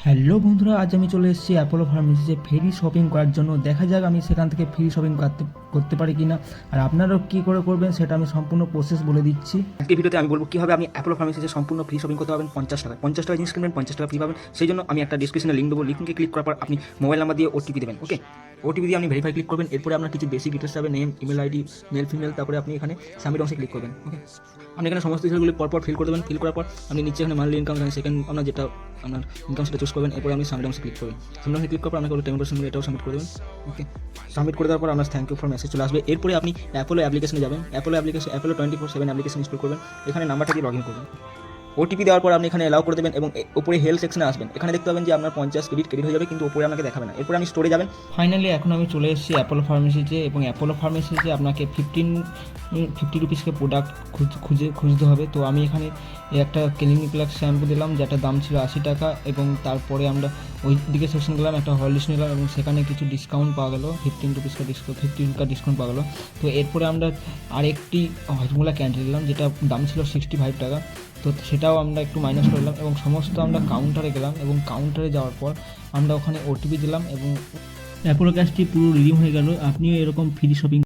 Hello বন্ধুরা, আজ আমি চলে এসেছি অ্যাপোলো ফার্মেসিতে ফ্রি শপিং করার জন্য। দেখা যাক আমি সেখান থেকে ফ্রি শপিং করতে পারি কিনা, আর আপনারাও কী করে করবেন সেটা আমি সম্পূর্ণ প্রসেস বলে দিচ্ছি। আজকের ভিডিওতে আমি বলবো কীভাবে আপনি অ্যাপোলো ফার্মেসিতে সম্পূর্ণ ফ্রি শপিং করতে পারবেন 50 টাকায়। 50 টাকা জিনিস কিনবেন, 50 টাকা ফ্রি পাবেন। সেই জন্য আমি একটা ডিসক্রিপশনে লিঙ্ক দেবো। লিঙ্কে ক্লিক করার পর আপনি মোবাইল নাম্বার দিয়ে ওটিপি দেবেন। ওকে, ওটিপি দিয়ে আপনি ভেরিফাই ক্লিক করবেন। এরপরে আপনার কিছু বেসিক ডিটেলস যাবে, name, email ID, male female. তারপরে আপনি এখানে সাবমিট অংশে ক্লিক করবেন। ওকে, আপনি এখানে সমস্ত ডিটেলগুলি পরপর ফিল করে দেবেন। ফিল করার পর আপনি নিচে এখানে মান্থলি ইনকাম, এখানে সেকেন্ড আপনার যেটা আপনার ইনকাম সেটা চুজ করবেন। এরপরে আপনি সাবমিট অংশে ক্লিক করবেন। সাবমিট অংশে ক্লিক করার পর আপনাকে 10% এটাও সাবমিট করে দেবেন। ওকে, সাবমিট করে দেওয়ার পর আপনার থ্যাংক ইউ ফর মেসেজ চলে আসবে। এরপরে আপনি অ্যাপোলো অ্যাপ্লিকেশনে যাবেন। অ্যাপোলো 24/7 অ্যাপ্লিকেশন ইনস্টল করবেন। এখানে নাম্বারটা দিয়ে লগ ইন করবেন। ওটিপি দেওয়ার পর আপনি এখানে অ্যালাউ করে দেবেন এবং উপরে হেলথ সেকশনে আসবেন। এখানে দেখতে পাবেন যে আপনার 50 ক্রেডিট হয়ে যাবে, কিন্তু উপরে আপনাকে দেখাবে না। এরপরে আপনি স্টোরে যাবেন। ফাইনালি এখন আমি চলে এসেছি অ্যাপোলো ফার্মেসিতে, এবং অ্যাপোলো ফার্মেসিতে আপনাকে 50 রুপিসকে প্রোডাক্ট খুঁজতে হবে। তো আমি এখানে একটা ক্লিনিক প্লাস শ্যাম্পু দিলাম, যেটার দাম ছিল 80 টাকা, এবং তারপরে আমরা ওই দিকে সেকশন গেলাম, একটা হরলিক্স নিলাম, এবং সেখানে কিছু ডিসকাউন্ট পাওয়া গেলো, 15 টাকা ডিসকাউন্ট পাওয়া গেলো। তো এরপরে আমরা আরেকটি হজমোলা ক্যান্ডি নিলাম, যেটা দাম ছিল 65 টাকা। তো সেটাও আমরা একটু মাইনাস করলাম, এবং সমস্ত আমরা কাউন্টারে গেলাম, এবং কাউন্টারে যাওয়ার পর আমরা ওখানে ওটিপি দিলাম, এবং অ্যাপোলো ক্যাশটি পুরো রিডিম হয়ে গেল। আপনিও এরকম ফ্রি শপিং